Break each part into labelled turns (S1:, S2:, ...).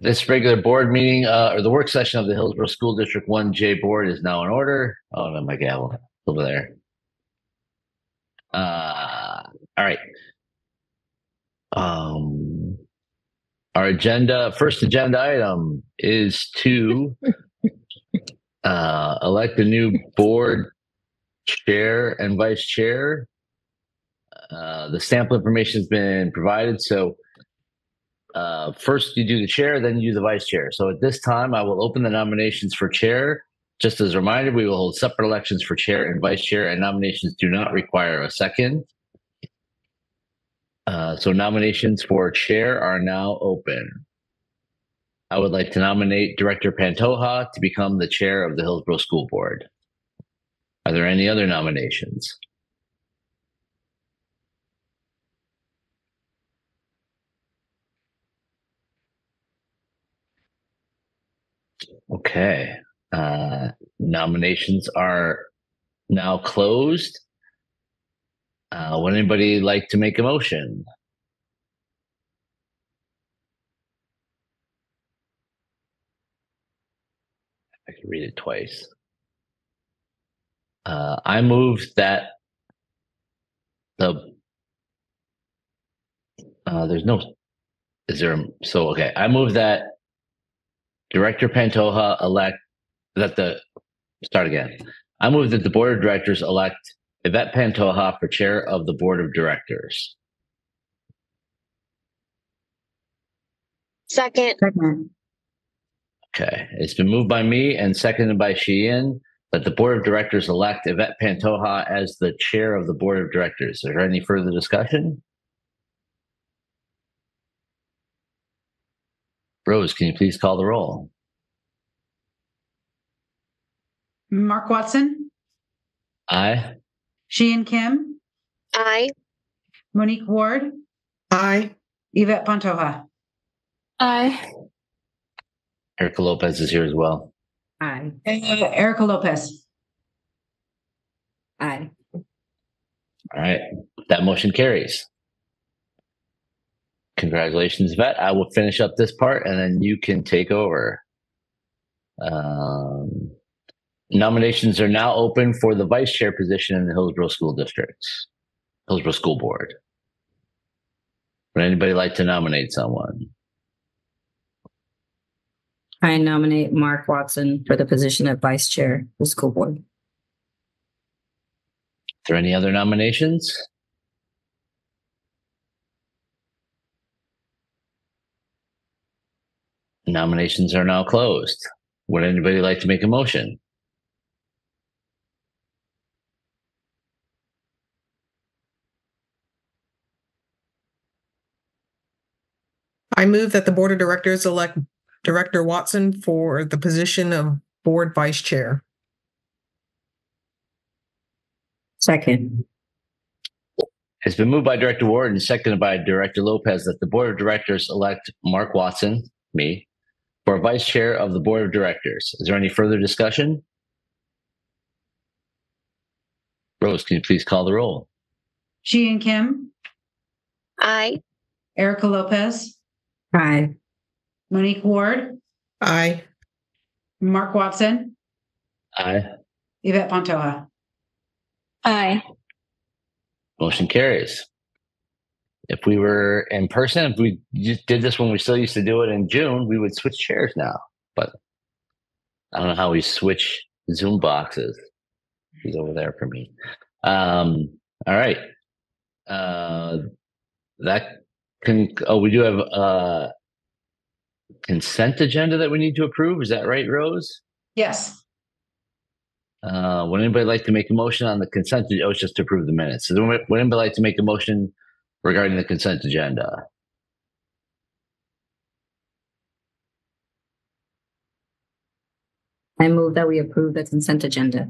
S1: This regular board meeting, or the work session of the Hillsboro School District 1J Board is now in order. Oh, no, my gavel over there. All right. Our first agenda item is to elect a new board chair and vice chair. The sample information has been provided. So first you do the chair, then you do the vice chair. So at this time, I will open the nominations for chair. Just as a reminder, we will hold separate elections for chair and vice chair, and nominations do not require a second. So nominations for chair are now open. I would like to nominate Director Pantoja to become the chair of the Hillsboro School Board. Are there any other nominations? Okay. Nominations are now closed. Would anybody like to make a motion? I can read it twice. I move that I move that Director Pantoja I move that the Board of Directors elect Yvette Pantoja for chair of the Board of Directors.
S2: Second.
S1: Okay, it's been moved by me and seconded by Sheehan that the Board of Directors elect Yvette Pantoja as the chair of the Board of Directors. Is there any further discussion? Rose, can you please call the roll?
S3: Mark Watson.
S1: Aye.
S3: Sheehan Kim.
S2: Aye.
S3: Monique Ward.
S4: Aye.
S3: Yvette Pantoja.
S2: Aye.
S1: Erica Lopez is here as well.
S3: Aye. Erica Lopez.
S2: Aye.
S1: All right, that motion carries. Congratulations, Yvette. I will finish up this part and then you can take over. Nominations are now open for the vice chair position in the Hillsboro School Board. Would anybody like to nominate someone?
S5: I nominate Mark Watson for the position of vice chair of the school board.
S1: Are there any other nominations? Nominations are now closed. Would anybody like to make a motion?
S4: I move that the Board of Directors elect Director Watson for the position of board vice chair.
S5: Second.
S1: It's been moved by Director Ward and seconded by Director Lopez that the Board of Directors elect Mark Watson, me, for vice chair of the Board of Directors. Is there any further discussion? Rose, can you please call the roll?
S3: Sheehan Kim.
S2: Aye.
S3: Erica Lopez.
S5: Aye.
S3: Monique Ward.
S4: Aye.
S3: Mark Watson.
S1: Aye.
S3: Yvette Pantoja.
S2: Aye.
S1: Motion carries. If we were in person, if we just did this when we still used to do it in June, we would switch chairs now. But I don't know how we switch Zoom boxes. He's over there for me. All right. We do have a consent agenda that we need to approve. Is that right, Rose?
S3: Yes.
S1: Would anybody like to make a motion on the consent? Oh, it's just to approve the minutes. So would anybody like to make a motion regarding the consent agenda?
S5: I move that we approve the consent agenda.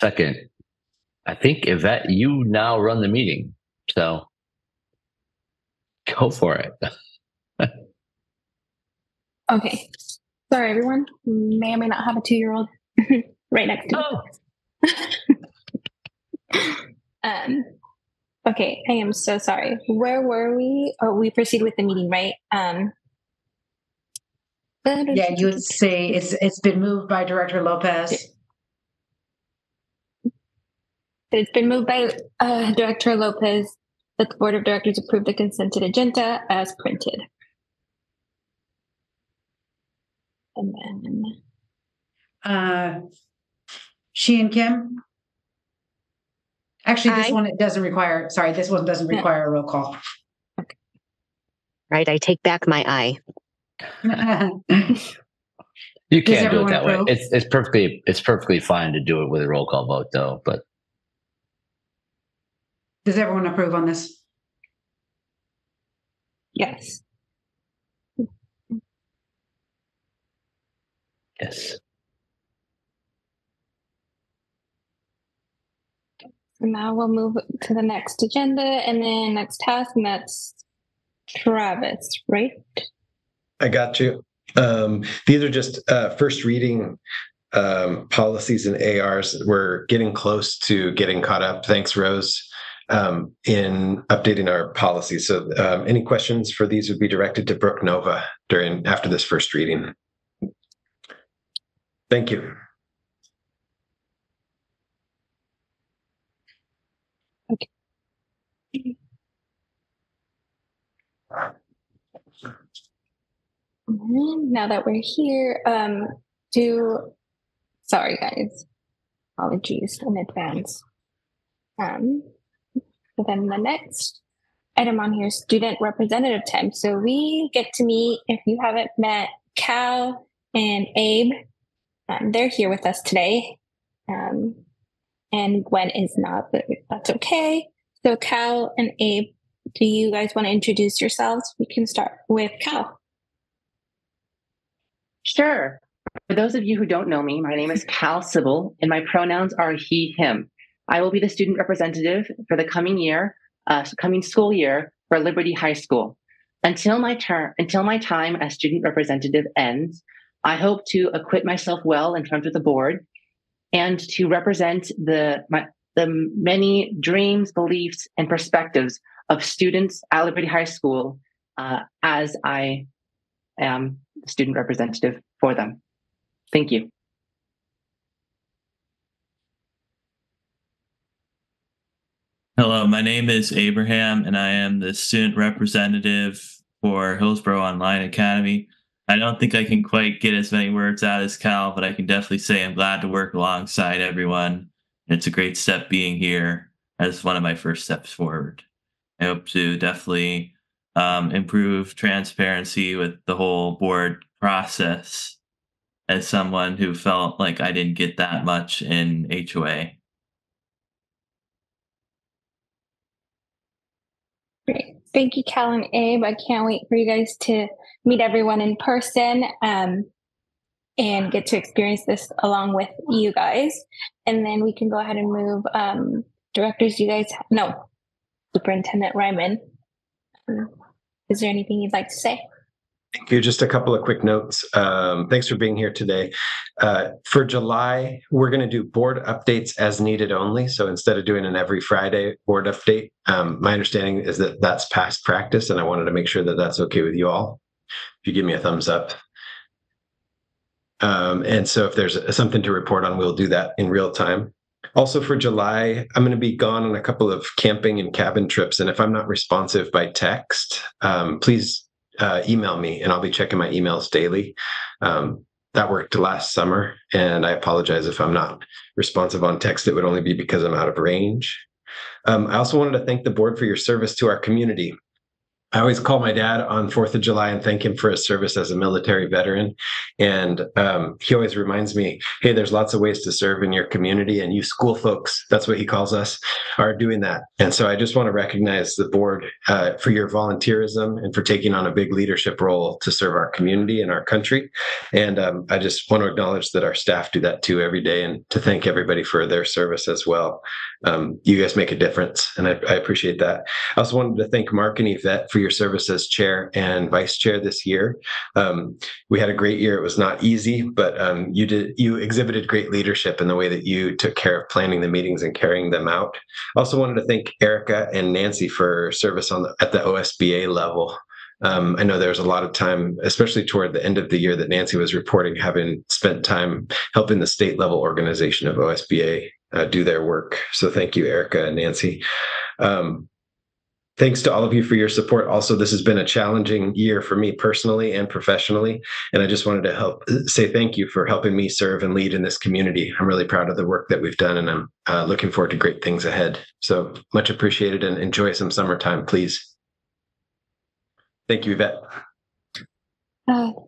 S1: Second. I think, Yvette, you now run the meeting. So go for it.
S6: Okay. Sorry, everyone. May or may not have a 2-year-old right next to me. Okay, I am so sorry. Where were we? Oh, we proceed with the meeting, right?
S3: Yeah, you would say it's been moved by Director Lopez.
S6: It's been moved by Director Lopez that the Board of Directors approve the consented agenda as printed. And then
S3: She and Kim? Actually, this
S2: Aye.
S3: one, it doesn't require, sorry, this one doesn't require a roll call.
S2: Right, I take back my aye.
S1: You
S3: Does
S1: can't do it
S3: everyone
S1: that way.
S3: approve?
S1: It's perfectly fine to do it with a roll call vote, though. But
S3: Does everyone approve on this?
S6: yes.
S1: yes,
S6: So now we'll move to the next agenda and then next task, and that's Travis, right?
S7: I got you. These are just first reading policies and ARs. We're getting close to getting caught up. Thanks, Rose, in updating our policies. So any questions for these would be directed to Brooke Nova after this first reading. Thank you.
S6: Okay. Now that we're here, sorry guys, apologies in advance. But then the next item on here is student representative time. So we get to meet, if you haven't met Cal and Abe, they're here with us today. And Gwen is not, but that's okay. So Cal and Abe, do you guys want to introduce yourselves? We can start with Cal.
S8: Sure. For those of you who don't know me, my name is Cal Sybil, and my pronouns are he, him. I will be the student representative for the coming school year for Liberty High School. Until my time as student representative ends, I hope to acquit myself well in front of the board and to represent the many dreams, beliefs, and perspectives of students at Liberty High School as I am the student representative for them. Thank you.
S9: Hello, my name is Abraham, and I am the student representative for Hillsboro Online Academy. I don't think I can quite get as many words out as Cal, but I can definitely say I'm glad to work alongside everyone. And it's a great step being here as one of my first steps forward. I hope to definitely improve transparency with the whole board process as someone who felt like I didn't get that much in HOA.
S6: Great. Thank you, Cal and Abe. I can't wait for you guys to meet everyone in person and get to experience this along with you guys. And then we can go ahead and move directors. Superintendent Ryman. Is there anything you'd like to say?
S7: Thank you. Just a couple of quick notes. Thanks for being here today. For July, we're going to do board updates as needed only. So instead of doing an every Friday board update, my understanding is that that's past practice, and I wanted to make sure that that's okay with you all. If you give me a thumbs up. And so if there's something to report on, we'll do that in real time. Also for July, I'm going to be gone on a couple of camping and cabin trips. And if I'm not responsive by text, please email me, and I'll be checking my emails daily. That worked last summer, and I apologize if I'm not responsive on text. It would only be because I'm out of range. I also wanted to thank the board for your service to our community. I always call my dad on 4th of July and thank him for his service as a military veteran. And he always reminds me, hey, there's lots of ways to serve in your community, and you school folks, that's what he calls us, are doing that. And so I just want to recognize the board for your volunteerism and for taking on a big leadership role to serve our community and our country. And I just want to acknowledge that our staff do that too every day, and to thank everybody for their service as well. You guys make a difference, and I appreciate that. I also wanted to thank Mark and Yvette for your service as chair and vice chair this year. We had a great year. It was not easy, but you exhibited great leadership in the way that you took care of planning the meetings and carrying them out. I also wanted to thank Erica and Nancy for service at the OSBA level. I know there was a lot of time, especially toward the end of the year, that Nancy was reporting having spent time helping the state level organization of OSBA do their work. So thank you, Erica and Nancy. Thanks to all of you for your support. Also, this has been a challenging year for me personally and professionally. And I just wanted to say thank you for helping me serve and lead in this community. I'm really proud of the work that we've done, and I'm looking forward to great things ahead. So much appreciated, and enjoy some summertime, please. Thank you, Yvette.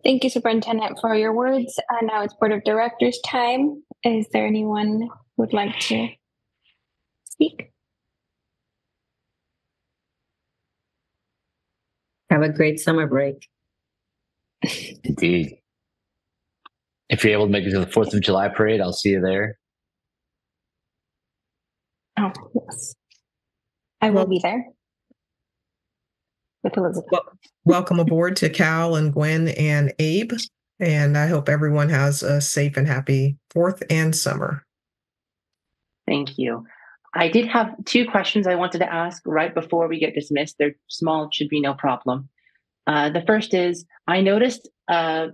S6: Thank you, Superintendent, for your words. Now it's Board of Directors time. Is there anyone who would like to speak?
S5: Have a great summer break.
S1: Indeed. If you're able to make it to the 4th of July parade, I'll see you there.
S6: Oh, yes. I will be there with Elizabeth.
S4: Welcome aboard to Cal and Gwen and Abe. And I hope everyone has a safe and happy 4th and summer.
S8: Thank you. I did have 2 questions I wanted to ask right before we get dismissed. They're small, it should be no problem. The first is, I noticed a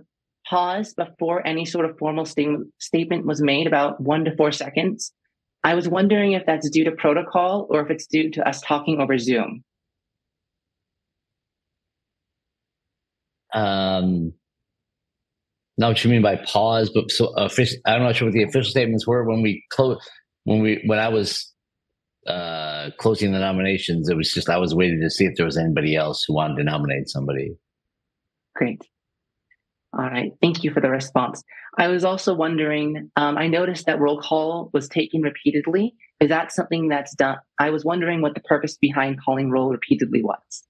S8: pause before any sort of formal statement was made, about 1 to 4 seconds. I was wondering if that's due to protocol or if it's due to us talking over Zoom.
S1: Not what you mean by pause, but I'm not sure what the official statements were when I was closing the nominations. It was just I was waiting to see if there was anybody else who wanted to nominate somebody.
S8: Great. All right. Thank you for the response. I was also wondering, I noticed that roll call was taken repeatedly. Is that something that's done? I was wondering what the purpose behind calling roll repeatedly was.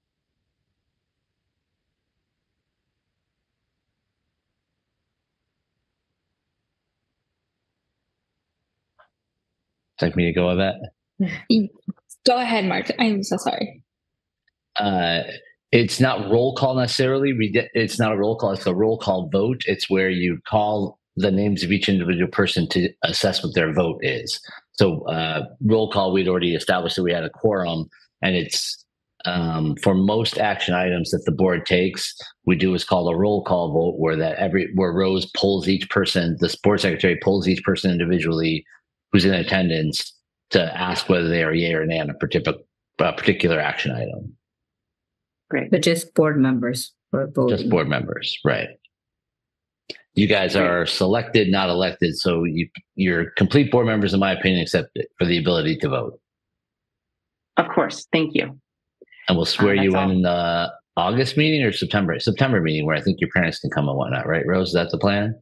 S1: Like me to go with that?
S6: Go ahead, Mark. I'm so sorry.
S1: It's not roll call necessarily. It's not a roll call. It's a roll call vote. It's where you call the names of each individual person to assess what their vote is. So roll call, we'd already established that we had a quorum, and it's for most action items that the board takes, we do is called a roll call vote, where Rose polls each person, the board secretary polls each person individually who's in attendance to ask whether they are yay or nay on a particular action item.
S8: Great.
S5: But just board members for voting.
S1: Just board members, right. You guys are selected, not elected, so you're complete board members, in my opinion, except for the ability to vote.
S8: Of course. Thank you.
S1: And we'll swear you in the August meeting or September meeting, where I think your parents can come and whatnot, right, Rose? Is that the plan?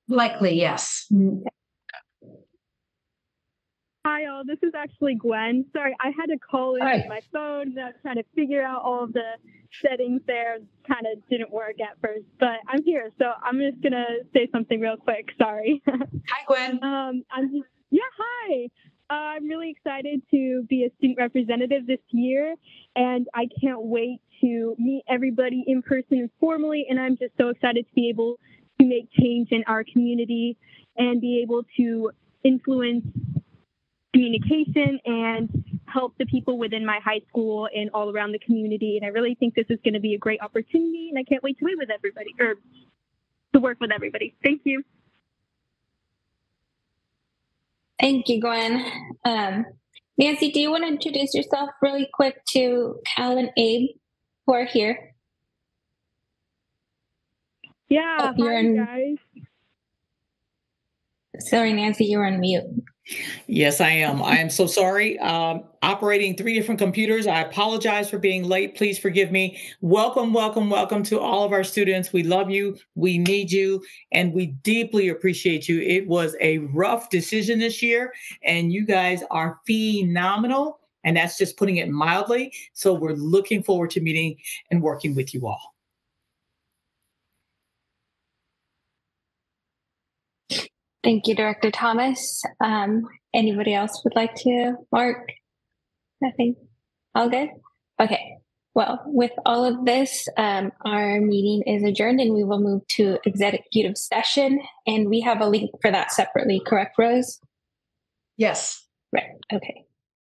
S3: Likely, yes.
S10: Hi, all. This is actually Gwen. Sorry, I had to call in with my phone. And I was trying to figure out all of the settings there. Kind of didn't work at first, but I'm here. So I'm just going to say something real quick. Sorry.
S3: Hi, Gwen.
S10: Hi. I'm really excited to be a student representative this year, and I can't wait to meet everybody in person and formally. And I'm just so excited to be able to make change in our community and be able to influence communication and help the people within my high school and all around the community. And I really think this is going to be a great opportunity, and I can't wait to meet with everybody or to work with everybody. Thank you.
S6: Thank you, Gwen. Nancy, do you want to introduce yourself really quick to Cal and Abe who are here?
S10: Yeah, hi, guys.
S6: Sorry, Nancy, you're on mute.
S11: Yes, I am. I am so sorry. Operating 3 different computers. I apologize for being late. Please forgive me. Welcome, welcome, welcome to all of our students. We love you. We need you. And we deeply appreciate you. It was a rough decision this year, and you guys are phenomenal. And that's just putting it mildly. So we're looking forward to meeting and working with you all.
S6: Thank you, Director Thomas. Anybody else would like to? Mark? Nothing? All good? Okay. Well, with all of this, our meeting is adjourned and we will move to executive session. And we have a link for that separately, correct, Rose?
S3: Yes.
S6: Right. Okay.